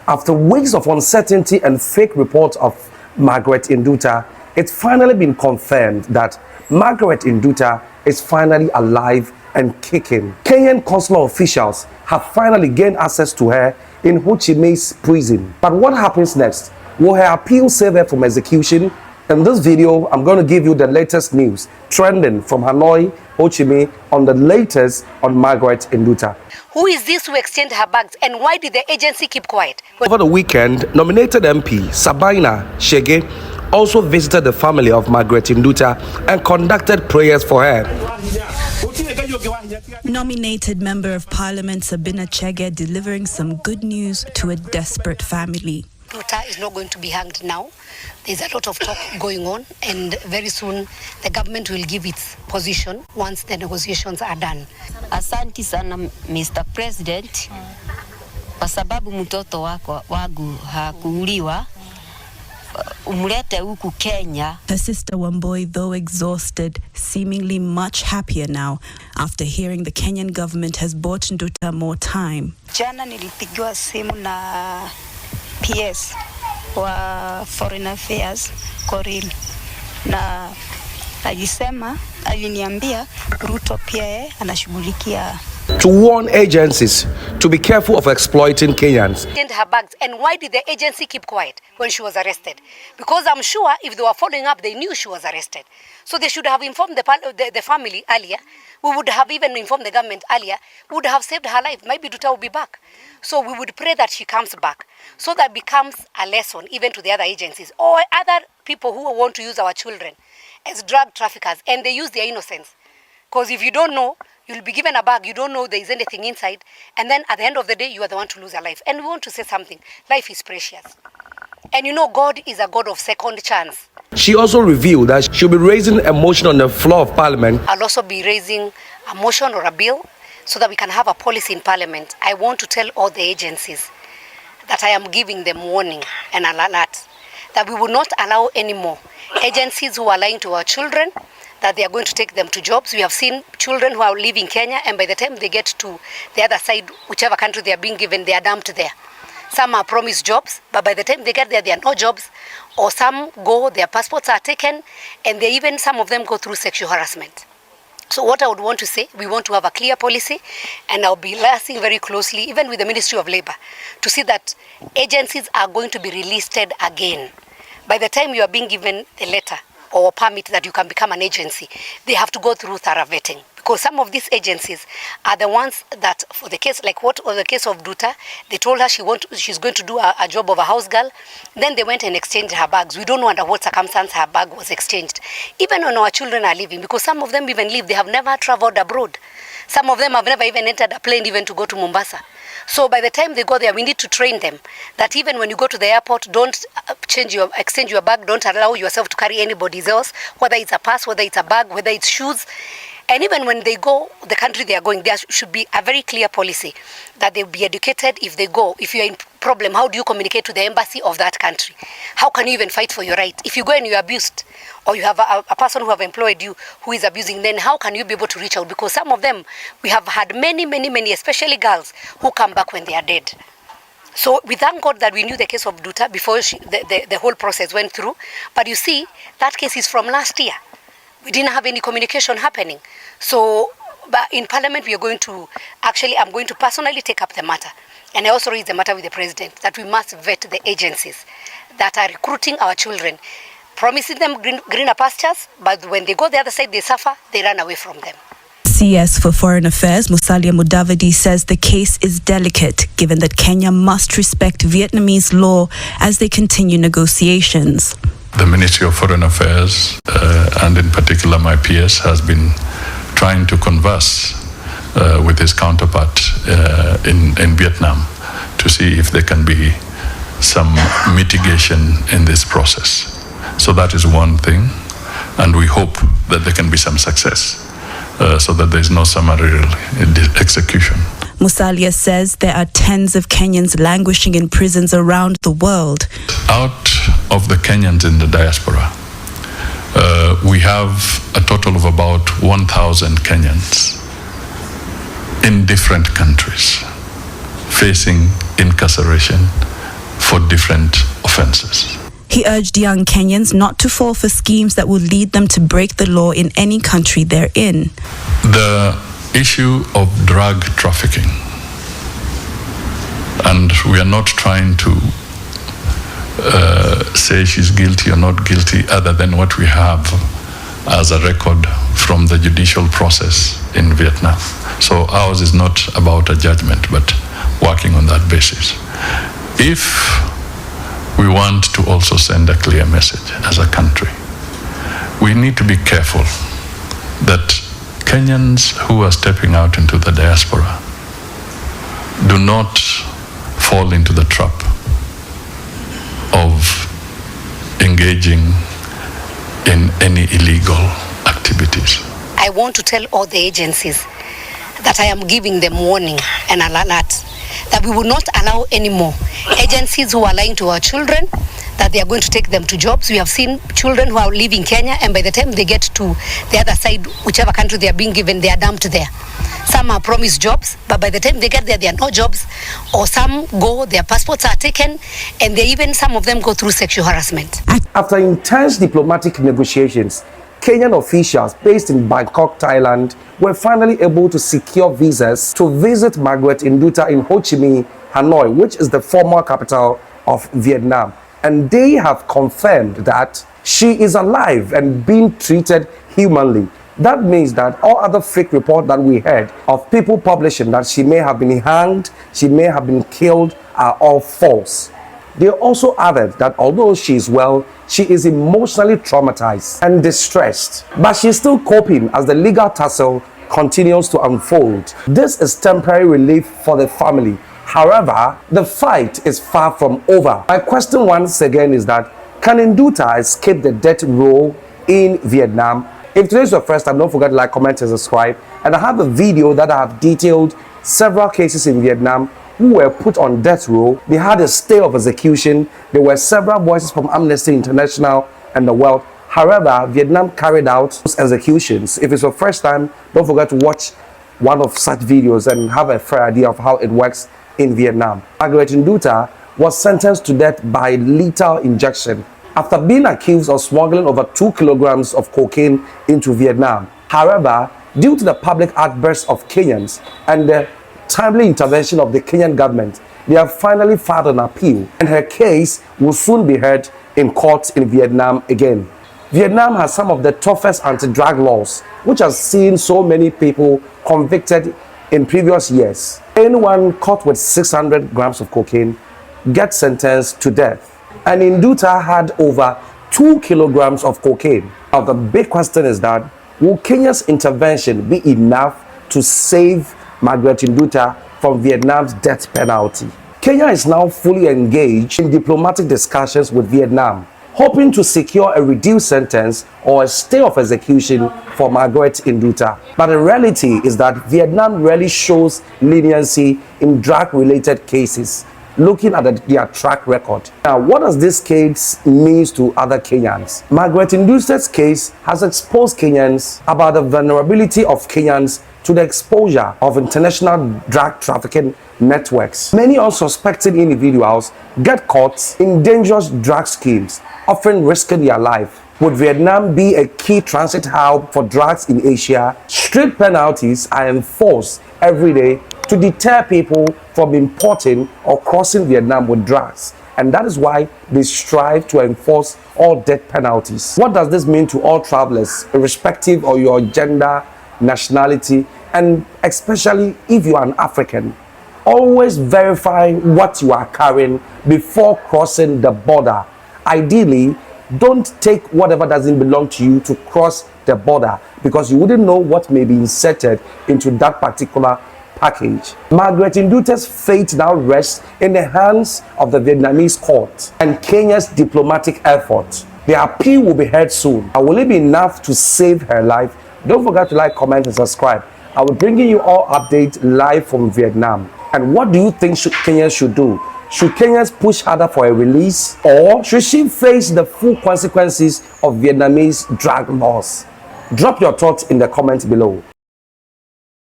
After weeks of uncertainty and fake reports of Margaret Nduta, it's finally been confirmed that Margaret Indua is finally alive and kicking. Kenyan consular officials have finally gained access to her in Ho Chi Minh Prison. But what happens next? Will her appeal save her from execution? In this video, I'm going to give you the latest news trending from Hanoi, Ho Chi Minh, on the latest on Margaret Nduta. Who is this who exchanged her bags, and why did the agency keep quiet? Over the weekend, nominated MP Sabina Shege also visited the family of Margaret Indua and conducted prayers for her. Nominated Member of Parliament Sabina Chege delivering some good news to a desperate family. Nduta is not going to be hanged now. There's a lot of talk going on, and very soon the government will give its position once the negotiations are done. Asante sana Mr. President, kwa sababu mtoto wangu hakuuliwa, umlete huku Kenya. Her sister Wamboi, though exhausted, seemingly much happier now after hearing the Kenyan government has bought Nduta more time. Jana nilipigiwa simu na PS wa Foreign Affairs Koril, na aliniambia Ruto pia anashughulikia. To warn agencies to be careful of exploiting Kenyans. Her bags, and why did the agency keep quiet when she was arrested? Because I'm sure if they were following up, they knew she was arrested. So they should have informed the family earlier. We would have even informed the government earlier. We would have saved her life. Maybe Nduta will be back. So we would pray that she comes back. So that becomes a lesson even to the other agencies or other people who want to use our children as drug traffickers, and they use their innocence. Because if you don't know, you'll be given a bag, you don't know there is anything inside, and then at the end of the day, you are the one to lose your life. And we want to say something. Life is precious. And you know, God is a God of second chance. She also revealed that she'll be raising a motion on the floor of Parliament. I'll also be raising a motion or a bill so that we can have a policy in Parliament. I want to tell all the agencies that I am giving them warning and an alert that we will not allow any more agencies who are lying to our children, that they are going to take them to jobs. We have seen children who are leaving Kenya, and by the time they get to the other side, whichever country they are being given, they are dumped there. Some are promised jobs, but by the time they get there, there are no jobs. Or some go, their passports are taken, and some of them go through sexual harassment. So what I would want to say, we want to have a clear policy, and I'll be liaising very closely, even with the Ministry of Labor, to see that agencies are going to be relisted again. By the time you are being given a letter or a permit that you can become an agency, they have to go through thorough vetting. Because some of these agencies are the ones that, for the case, like what was the case of Nduta, they told her she's going to do a job of a house girl. Then they went and exchanged her bags. We don't know under what circumstance her bag was exchanged. Even when our children are leaving, because some of them even leave, they have never traveled abroad. Some of them have never even entered a plane even to go to Mombasa. So by the time they go there, we need to train them that even when you go to the airport, don't exchange your bag, don't allow yourself to carry anybody else, whether it's a purse, whether it's a bag, whether it's shoes. And even when they go, the country they are going, there should be a very clear policy that they'll be educated if they go. If you're in problem, how do you communicate to the embassy of that country? How can you even fight for your right? If you go and you're abused, or you have a person who have employed you who is abusing, then how can you be able to reach out? Because some of them, we have had many, especially girls, who come back when they are dead. So we thank God that we knew the case of Nduta before the whole process went through. But you see, that case is from last year. We didn't have any communication happening. So but in Parliament, I'm going to personally take up the matter. And I also raise the matter with the President that we must vet the agencies that are recruiting our children, promising them greener pastures, but when they go the other side, they suffer, they run away from them. CS for Foreign Affairs Musalia Mudavadi says the case is delicate, given that Kenya must respect Vietnamese law as they continue negotiations. The Ministry of Foreign Affairs, and in particular my PS, has been trying to converse with his counterpart in Vietnam to see if there can be some mitigation in this process. So that is one thing, and we hope that there can be some success so that there is no summary execution. Musalia says there are tens of Kenyans languishing in prisons around the world. Out of the Kenyans in the diaspora, we have a total of about 1,000 Kenyans in different countries facing incarceration for different offenses. He urged young Kenyans not to fall for schemes that will lead them to break the law in any country they're in. The issue of drug trafficking, and we are not trying to say she's guilty or not guilty other than what we have as a record from the judicial process in Vietnam. So ours is not about a judgment, but working on that basis. If we want to also send a clear message as a country, we need to be careful that Kenyans who are stepping out into the diaspora do not fall into the trap of engaging in any illegal activities. I want to tell all the agencies that I am giving them warning and an alert that we will not allow any more agencies who are lying to our children that they are going to take them to jobs. We have seen children who are leaving Kenya, and by the time they get to the other side, whichever country they are being given, they are dumped there. Some are promised jobs, but by the time they get there, there are no jobs, or some go, their passports are taken, and some of them go through sexual harassment. After intense diplomatic negotiations, Kenyan officials based in Bangkok, Thailand, were finally able to secure visas to visit Margaret Nduta in Ho Chi Minh, Hanoi, which is the former capital of Vietnam. And they have confirmed that she is alive and being treated humanly. That means that all other fake reports that we heard of people publishing that she may have been hanged, she may have been killed, are all false. They also added that although she is well, she is emotionally traumatized and distressed, but she's still coping as the legal tussle continues to unfold. This is temporary relief for the family. However, the fight is far from over. My question once again is that, can Nduta escape the death row in Vietnam? If today is your first time, don't forget to like, comment, and subscribe. And I have a video that I have detailed several cases in Vietnam who were put on death row. They had a stay of execution. There were several voices from Amnesty International and the world. However, Vietnam carried out those executions. If it's your first time, don't forget to watch one of such videos and have a fair idea of how it works in Vietnam. Margaret Nduta was sentenced to death by lethal injection after being accused of smuggling over 2 kilograms of cocaine into Vietnam. However, due to the public outbursts of Kenyans and the timely intervention of the Kenyan government, they have finally filed an appeal, and her case will soon be heard in court in Vietnam again. Vietnam has some of the toughest anti-drug laws, which has seen so many people convicted in previous years. Anyone caught with 600 grams of cocaine gets sentenced to death. And Nduta had over 2 kilograms of cocaine. Now the big question is that, will Kenya's intervention be enough to save Margaret Nduta from Vietnam's death penalty? Kenya is now fully engaged in diplomatic discussions with Vietnam, hoping to secure a reduced sentence or a stay of execution for Margaret Nduta. But the reality is that Vietnam rarely shows leniency in drug-related cases, looking at their track record. Now, what does this case mean to other Kenyans? Margaret Nduta's case has exposed Kenyans about the vulnerability of Kenyans to the exposure of international drug trafficking networks. Many unsuspecting individuals get caught in dangerous drug schemes, often risking their life. Would Vietnam be a key transit hub for drugs in Asia? Strict penalties are enforced every day to deter people from importing or crossing Vietnam with drugs. And that is why they strive to enforce all death penalties. What does this mean to all travelers, irrespective of your gender, nationality, and especially if you are an African? Always verify what you are carrying before crossing the border. Ideally, don't take whatever doesn't belong to you to cross the border, because you wouldn't know what may be inserted into that particular package. Margaret Nduta's fate now rests in the hands of the Vietnamese court and Kenya's diplomatic effort. The appeal will be heard soon. Will it be enough to save her life? Don't forget to like, comment, and subscribe. I will bring you all updates live from Vietnam. And what do you think Kenyans should do? Should Kenyans push harder for a release, or should she face the full consequences of Vietnamese drug laws? Drop your thoughts in the comments below.